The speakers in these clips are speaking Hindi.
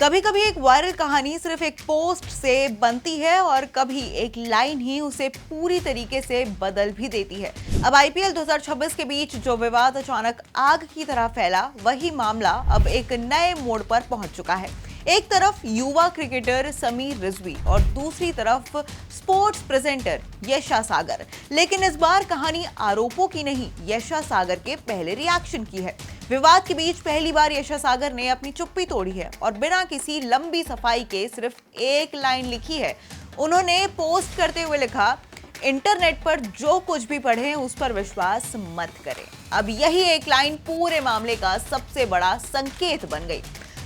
कभी कभी एक वायरल कहानी सिर्फ एक पोस्ट से बनती है और कभी एक लाइन ही उसे पूरी तरीके से बदल भी देती है। अब आईपीएल 2026 के बीच जो विवाद अचानक आग की तरह फैला, वही मामला अब एक नए मोड़ पर पहुंच चुका है। एक तरफ युवा क्रिकेटर समीर रिजवी और दूसरी तरफ स्पोर्ट्स प्रेजेंटर यशा सागर। लेकिन इस बार कहानी आरोपों की नहीं, यशा सागर के पहले रिएक्शन की है। विवाद के बीच पहली बार यशा सागर ने अपनी चुप्पी तोड़ी है और बिना किसी लंबी सफाई के सिर्फ एक लाइन लिखी है। उन्होंने पोस्ट करते हुए लिखा, इंटरनेट पर जो कुछ भी पढ़ें उस पर विश्वास मत करें। अब यही एक लाइन पूरे मामले का सबसे बड़ा संकेत बन गई,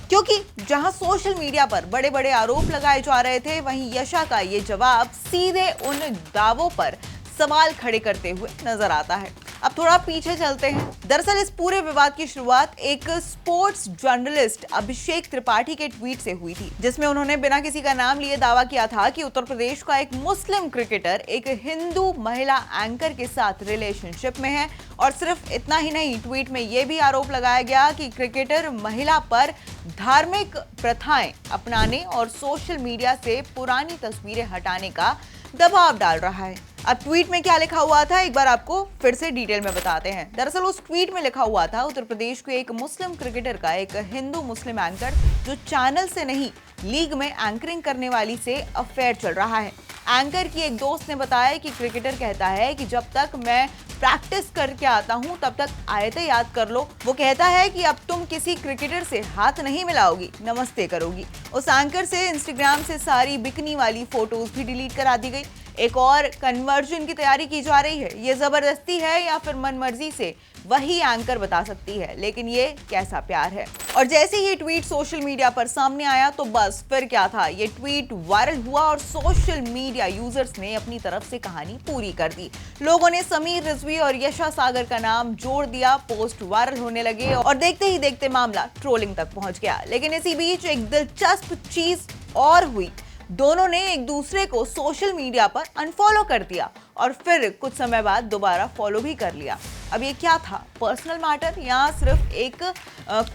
क्योंकि जहां सोशल मीडिया पर बड़े बड़े आरोप लगाए जा रहे थे, वहीं यशा का ये जवाब सीधे उन दावों पर सवाल खड़े करते हुए नजर आता है। अब थोड़ा पीछे चलते हैं। दरअसल इस पूरे विवाद की शुरुआत एक स्पोर्ट्स जर्नलिस्ट अभिषेक त्रिपाठी के ट्वीट से हुई थी, जिसमें उन्होंने बिना किसी का नाम लिए दावा किया था कि उत्तर प्रदेश का एक मुस्लिम क्रिकेटर एक हिंदू महिला एंकर के साथ रिलेशनशिप में है। और सिर्फ इतना ही नहीं, ट्वीट में यह भी आरोप लगाया गया कि क्रिकेटर महिला पर धार्मिक प्रथाएं अपनाने और सोशल मीडिया से पुरानी तस्वीरें हटाने का दबाव डाल रहा है। अब ट्वीट में क्या लिखा हुआ था, एक बार आपको फिर से डिटेल में बताते हैं। दरअसल उस ट्वीट में लिखा हुआ था, उत्तर प्रदेश के एक मुस्लिम क्रिकेटर का एक हिंदू मुस्लिम एंकर जो चैनल से नहीं लीग में एंकरिंग करने वाली से अफेयर चल रहा है। एंकर की एक दोस्त ने बताया कि क्रिकेटर कहता है कि जब तक मैं प्रैक्टिस करके आता हूं तब तक आयतें याद कर लो। वो कहता है कि अब तुम किसी क्रिकेटर से हाथ नहीं मिलाओगी, नमस्ते करोगी। उस एंकर से इंस्टाग्राम से सारी बिकनी वाली फोटोज भी डिलीट करा दी गई। एक और कन्वर्जन की तैयारी की जा रही है। ये जबरदस्ती है या फिर मनमर्जी से, वही एंकर बता सकती है, लेकिन ये कैसा प्यार है। और जैसे ही ट्वीट सोशल मीडिया पर सामने आया तो बस फिर क्या था, ये ट्वीट वायरल हुआ और सोशल मीडिया यूजर्स ने अपनी तरफ से कहानी पूरी कर दी। लोगों ने समीर रिजवी और यशा सागर का नाम जोड़ दिया, पोस्ट वायरल होने लगे और देखते ही देखते मामला ट्रोलिंग तक पहुंच गया। लेकिन इसी बीच एक दिलचस्प चीज और हुई, दोनों ने एक दूसरे को सोशल मीडिया पर अनफॉलो कर दिया और फिर कुछ समय बाद दोबारा फॉलो भी कर लिया। अब ये क्या था, पर्सनल मैटर या सिर्फ एक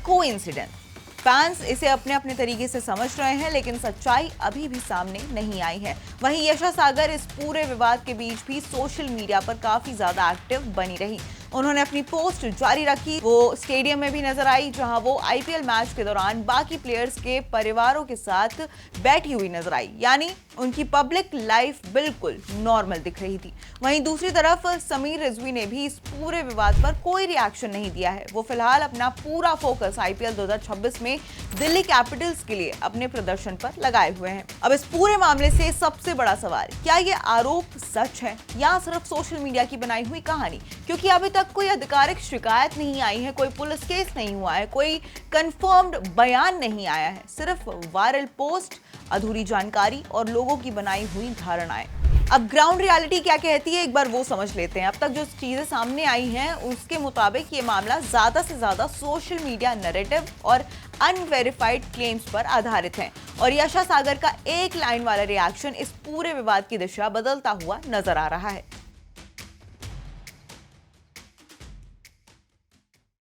कोइंसिडेंस? फैंस इसे अपने अपने तरीके से समझ रहे हैं, लेकिन सच्चाई अभी भी सामने नहीं आई है। वहीं यशा सागर इस पूरे विवाद के बीच भी सोशल मीडिया पर काफी ज्यादा एक्टिव बनी रही। उन्होंने अपनी पोस्ट जारी रखी। वो स्टेडियम में भी नजर आई, जहां वो आईपीएल मैच के दौरान बाकी प्लेयर्स के परिवारों के साथ बैठी हुई नजर आई, यानी उनकी पब्लिक लाइफ बिल्कुल नॉर्मल दिख रही थी। वहीं दूसरी तरफ समीर रिजवी ने भी इस पूरे विवाद पर कोई रिएक्शन नहीं दिया है। वो फिलहाल अपना पूरा फोकस आईपीएल 2026 में दिल्ली कैपिटल्स के लिए अपने प्रदर्शन पर लगाए हुए हैं। अब इस पूरे मामले से सबसे बड़ा सवाल, क्या ये आरोप सच है या सिर्फ सोशल मीडिया की बनाई हुई कहानी? क्योंकि अभी तक कोई आधिकारिक शिकायत नहीं आई है, कोई पुलिस केस नहीं हुआ है, कोई कंफर्म्ड बयान नहीं आया है। सिर्फ वायरल पोस्ट, अधूरी जानकारी और लोगों की बनाई हुई धारणाएं। अब ग्राउंड रियलिटी क्या कहती है, एक बार वो समझ लेते हैं। अब तक जो चीजें सामने आई हैं उसके मुताबिक ये मामला ज्यादा से ज्यादा सोशल मीडिया नैरेटिव और अनवेरिफाइड क्लेम्स पर आधारित है और यशा सागर का एक लाइन वाला रिएक्शन इस पूरे विवाद की दिशा बदलता हुआ नजर आ रहा है।